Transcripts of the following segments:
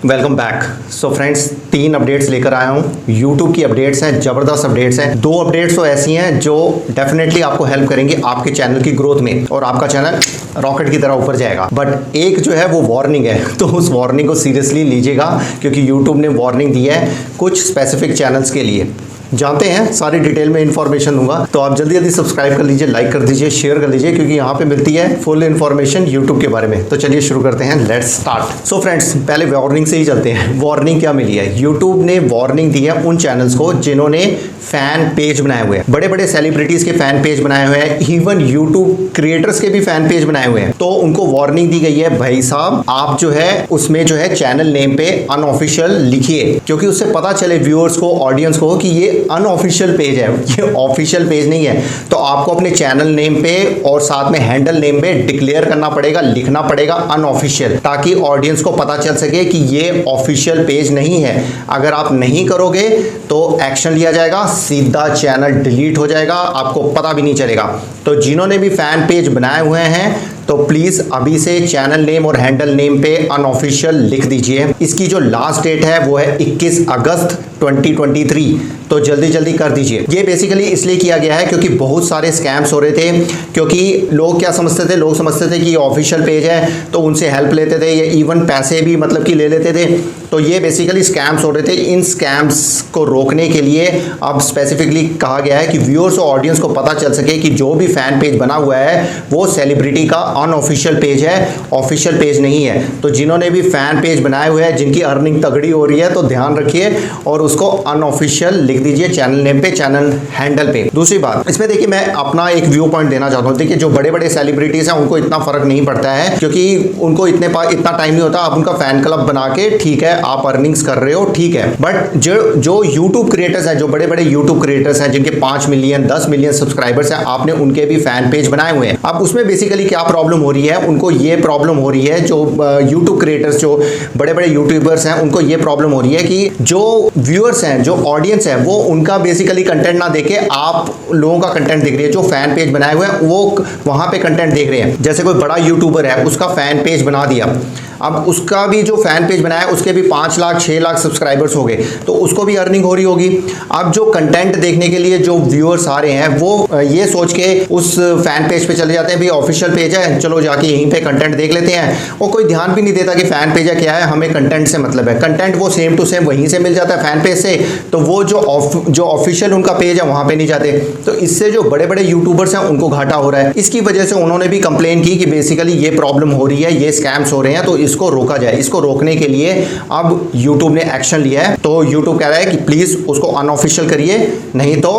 Welcome back. So friends, 3 updates लेकर आया हूँ। यूट्यूब की अपडेट्स हैं, ज़बरदस्त अपडेट्स हैं। 2 अपडेट्स तो ऐसी हैं जो डेफिनेटली आपको हेल्प करेंगी आपके चैनल की ग्रोथ में और आपका चैनल रॉकेट की तरह ऊपर जाएगा। बट एक जो है वो वार्निंग है, तो उस वार्निंग को सीरियसली लीजिएगा क्योंकि यूट्यूब ने वार्निंग दी है कुछ स्पेसिफिक चैनल्स के लिए। जानते हैं, सारी डिटेल में इन्फॉर्मेशन दूंगा, तो आप जल्दी जल्दी सब्सक्राइब कर लीजिए, लाइक कर दीजिए, शेयर कर लीजिए क्योंकि यहाँ पे मिलती है फुल इन्फॉर्मेशन यूट्यूब के बारे में। तो चलिए शुरू करते हैं, लेट्स स्टार्ट। सो फ्रेंड्स, पहले वार्निंग से ही चलते हैं। वार्निंग क्या मिली है? यूट्यूब ने वार्निंग दी है उन चैनल्स को जिन्होंने फैन पेज बनाए हुए हैं। बड़े बड़े सेलिब्रिटीज के फैन पेज बनाए हुए हैं, इवन यूट्यूब क्रिएटर्स के भी फैन पेज बनाए हुए हैं। तो उनको वार्निंग दी गई है, भाई साहब आप जो है उसमें जो है चैनल नेम पे अनऑफिशियल लिखिए, क्योंकि उससे पता चले व्यूअर्स को, ऑडियंस को कि ये अनऑफिशियल पेज है, ये ऑफिशियल पेज नहीं है। तो आपको अपने चैनल नेम पे और साथ में हैंडल नेम पे डिक्लेयर करना पड़ेगा, लिखना पड़ेगा अनऑफिशियल, ताकि ऑडियंस को पता चल सके कि ये ऑफिशियल पेज नहीं है। अगर आप नहीं करोगे तो एक्शन लिया जाएगा, सीधा चैनल डिलीट हो जाएगा, आपको पता भी नहीं चलेगा। तो जिन्होंने भी फैन पेज बनाए हुए हैं तो प्लीज अभी से चैनल नेम और हैंडल नेम पे अनऑफिशियल लिख दीजिए। इसकी जो लास्ट डेट है वो है 21 अगस्त 2023, तो जल्दी जल्दी कर दीजिए। ये बेसिकली इसलिए किया गया है क्योंकि बहुत सारे स्कैम्स हो रहे थे। क्योंकि लोग क्या समझते थे, लोग समझते थे कि ये ऑफिशियल पेज है तो उनसे हेल्प लेते थे, या इवन पैसे भी मतलब कि ले लेते थे। तो ये बेसिकली स्कैम्स हो रहे थे। इन स्कैम्स को रोकने के लिए अब स्पेसिफिकली कहा गया है कि व्यूअर्स और ऑडियंस को पता चल सके कि जो भी फैन पेज बना हुआ है वो सेलिब्रिटी का अनऑफिशियल पेज है, ऑफिशियल पेज नहीं है। तो जिन्होंने भी फैन पेज बनाए हुए हैं, जिनकी अर्निंग तगड़ी हो रही है, तो ध्यान रखिए और उसको अनऑफिशियल लिख दीजिए चैनल नेम पे, चैनल हैंडल पे। दूसरी बात, इसमें देखिए मैं अपना एक व्यू पॉइंट देना चाहता हूँ। देखिए जो बड़े बड़े सेलिब्रिटीज हैं उनको इतना फर्क नहीं पड़ता है क्योंकि उनको इतना टाइम नहीं होता। आप उनका फैन क्लब बना के, ठीक है, आप अर्निंग्स कर रहे हो, ठीक है। बट जो यूट्यूब क्रिएटर्स हैं, जो बड़े बड़े यूट्यूब क्रिएटर्स हैं जिनके 5 मिलियन 10 मिलियन सब्सक्राइबर्स हैं, आपने उनके भी फैन पेज बनाए हुए हैं। अब उसमें बेसिकली क्या प्रॉब्लम हो रही है, उनको ये प्रॉब्लम हो रही है, जो यूट्यूब क्रिएटर्स, जो बड़े बड़े यूट्यूबर्स हैं, उनको ये प्रॉब्लम हो रही है कि जो व्यूअर्स हैं, जो ऑडियंस है, वो उनका बेसिकली कंटेंट ना देखे आप लोगों का कंटेंट देख रही है। जो फैन पेज बनाए हुए हैं वो वहां पे कंटेंट देख रहे हैं। जैसे कोई बड़ा यूट्यूबर है, उसका फैन पेज बना दिया, अब उसका भी जो फैन पेज बनाया है उसके भी 5 लाख 6 लाख सब्सक्राइबर्स हो गए, तो उसको भी अर्निंग हो रही होगी। अब जो कंटेंट देखने के लिए जो व्यूअर्स आ रहे हैं वो ये सोच के उस फैन पेज पे चले जाते हैं, भाई ऑफिशियल पेज है, चलो जाके यहीं पे कंटेंट देख लेते हैं। वो कोई ध्यान भी नहीं देता कि फैन पेज है क्या है, हमें कंटेंट से मतलब है। कंटेंट वो सेम टू सेम वहीं से मिल जाता है फैन पेज से, तो वो जो ऑफिशियल उनका पेज है वहां पे नहीं जाते। तो इससे जो बड़े बड़े यूट्यूबर्स हैं उनको घाटा हो रहा है। इसकी वजह से उन्होंने भी कंप्लेन की कि बेसिकली ये प्रॉब्लम हो रही है, ये स्कैम्स हो रहे हैं, तो इसको रोका जाए। इसको रोकने के लिए अब YouTube ने एक्शन लिया है। तो YouTube कह रहा है कि प्लीज उसको अनऑफिशियल करिए, नहीं तो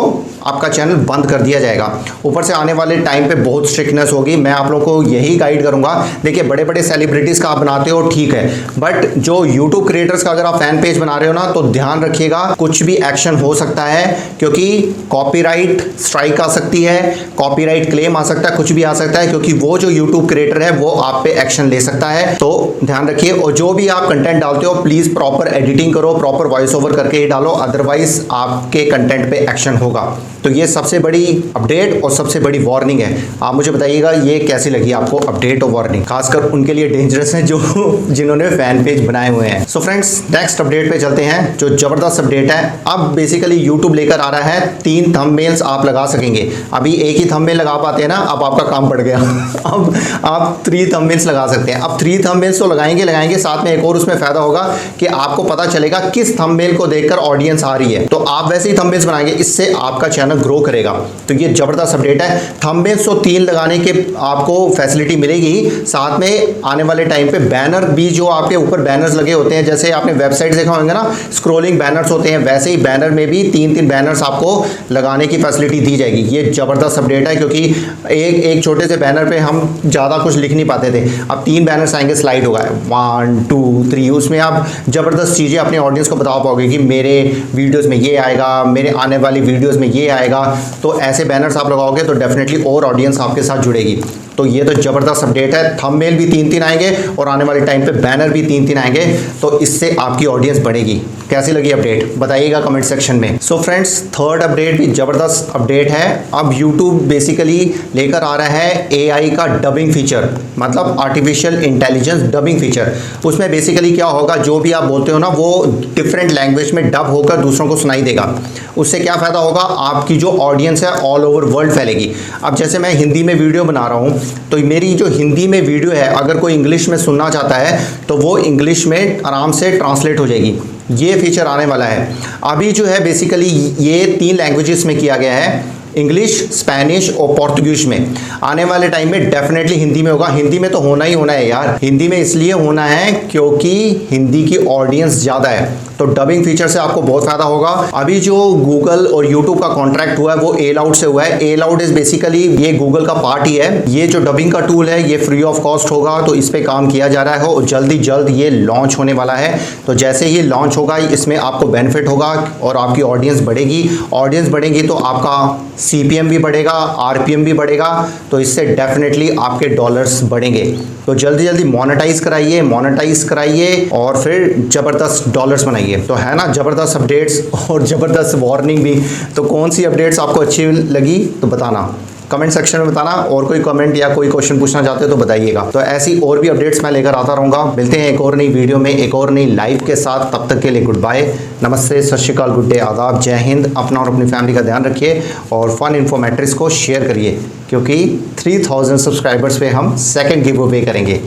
आपका चैनल बंद कर दिया जाएगा। ऊपर से आने वाले टाइम पे बहुत स्ट्रिक्टनेस होगी। मैं आप लोगों को यही गाइड करूंगा। देखिए बड़े बड़े सेलिब्रिटीज का आप बनाते हो, ठीक है, बट जो YouTube क्रिएटर्स का अगर आप फैन पेज बना रहे हो ना, तो ध्यान रखिएगा कुछ भी एक्शन हो सकता है, क्योंकि कॉपीराइट स्ट्राइक आ सकती है, कॉपीराइट क्लेम आ सकता है, कुछ भी आ सकता है, क्योंकि वो जो YouTube क्रिएटर है वो आप पे एक्शन ले सकता है। तो ध्यान रखिए। और जो भी आप कंटेंट डालते हो प्लीज प्रॉपर एडिटिंग करो, प्रॉपर वॉइस ओवर करके ही डालो, अदरवाइज आपके कंटेंट पे एक्शन होगा। तो ये सबसे बड़ी अपडेट और सबसे बड़ी वार्निंग है। आप मुझे बताइएगा ये कैसी लगी आपको अपडेट और वार्निंग, खासकर उनके लिए डेंजरस है जो जिन्होंने फैन पेज बनाए हुए हैं। सो फ्रेंड्स, नेक्स्ट अपडेट पे चलते हैं, जो जबरदस्त अपडेट है। अब बेसिकली यूट्यूब लेकर आ रहा है 3 थंबनेल्स आप लगा सकेंगे। अभी एक ही थंबनेल लगा पाते हैं ना, अब आपका काम बढ़ गया। अब आप 3 थंबनेल्स लगा सकते हैं। अब 3 थंबनेल्स तो लगाएंगे, साथ में एक और उसमें फायदा होगा कि आपको पता चलेगा किस थंबनेल को देखकर ऑडियंस आ रही है। तो आप वैसे ही थंबनेल्स बनाएंगे, इससे आपका चैनल ग्रो करेगा। तो ये जबरदस्त अपडेट है। थंबनेल्स तो 3 लगाने के आपको फैसिलिटी मिलेगी, साथ में आने वाले टाइम पे बैनर भी, जो आपके ऊपर बैनर्स लगे होते हैं, जैसे आपने वेबसाइट देखा होंगे ना, स्क्रॉलिंग बैनर्स होते हैं, वैसे ही बैनर में भी 3-3 बैनर्स आपको लगाने की फैसिलिटी दी जाएगी। ये जबरदस्त अपडेट है क्योंकि एक छोटे से बैनर पे हम ज्यादा कुछ लिख नहीं पाते थे। अब 3 बैनर्स आएंगे, स्लाइड होगा 1 2 3, उसमें आप जबरदस्त चीजें अपने ऑडियंस को बता पाओगे कि मेरे वीडियोस में ये आएगा, मेरे आने वाली वीडियोस में ये आएगा। तो ऐसे बैनर्स आप लगाओगे तो डेफिनेटली और ऑडियंस आपके साथ जुड़ेगी। तो ये तो जबरदस्त अपडेट है। थंबनेल भी 3-3 आएंगे और आने वाले टाइम पे बैनर भी 3-3 आएंगे, तो इससे आपकी ऑडियंस बढ़ेगी। कैसी लगी अपडेट बताइएगा कमेंट सेक्शन में। सो फ्रेंड्स, थर्ड अपडेट भी जबरदस्त अपडेट है। अब यूट्यूब बेसिकली लेकर आ रहा है AI का डबिंग फीचर, मतलब artificial intelligence dubbing dubbing feature. उसमें बेसिकली क्या होगा, जो भी आप बोलते हो ना वो डिफरेंट लैंग्वेज में डब होकर दूसरों को सुनाई देगा। उससे क्या फ़ायदा होगा, आपकी जो ऑडियंस है ऑल ओवर वर्ल्ड फैलेगी। अब जैसे मैं हिंदी में वीडियो बना रहा हूँ, तो मेरी जो हिंदी में वीडियो है अगर कोई इंग्लिश में सुनना चाहता है तो वो इंग्लिश में आराम से ट्रांसलेट हो जाएगी। ये फीचर आने वाला है। अभी जो है बेसिकली ये 3 लैंग्वेजेस में किया गया है, इंग्लिश, स्पेनिश और पोर्तुगीज में। आने वाले टाइम में डेफिनेटली हिंदी में होगा। हिंदी में तो होना ही होना है यार। हिंदी में इसलिए होना है क्योंकि हिंदी की ऑडियंस ज़्यादा है, तो डबिंग फीचर से आपको बहुत फ़ायदा होगा। अभी जो गूगल और यूट्यूब का कॉन्ट्रैक्ट हुआ है वो एलाउड से हुआ है। एलाउड इज़ बेसिकली ये गूगल का पार्ट ही है। ये जो डबिंग का टूल है ये फ्री ऑफ कॉस्ट होगा, तो इस पर काम किया जा रहा है और जल्दी जल्द ये लॉन्च होने वाला है। तो जैसे ही लॉन्च होगा इसमें आपको बेनिफिट होगा और आपकी ऑडियंस बढ़ेगी। ऑडियंस बढ़ेगी तो आपका CPM भी बढ़ेगा, RPM भी बढ़ेगा, तो इससे डेफिनेटली आपके डॉलर्स बढ़ेंगे। तो जल्दी जल्दी मोनेटाइज कराइए और फिर ज़बरदस्त डॉलर्स बनाइए। तो है ना ज़बरदस्त अपडेट्स और ज़बरदस्त वार्निंग भी। तो कौन सी अपडेट्स आपको अच्छी लगी तो बताना, कमेंट सेक्शन में बताना। और कोई कमेंट या कोई क्वेश्चन पूछना चाहते हो तो बताइएगा। तो ऐसी और भी अपडेट्स मैं लेकर आता रहूँगा। मिलते हैं एक और नई वीडियो में एक और नई लाइव के साथ। तब तक के लिए गुड बाय, नमस्ते, सत श्री अकाल, गुड डे, आदाब, जय हिंद। अपना और अपनी फैमिली का ध्यान रखिए और फन इन्फॉर्मेट्रिक्स को शेयर करिए, क्योंकि 3000 सब्सक्राइबर्स पे हम सेकंड गिव अवे करेंगे।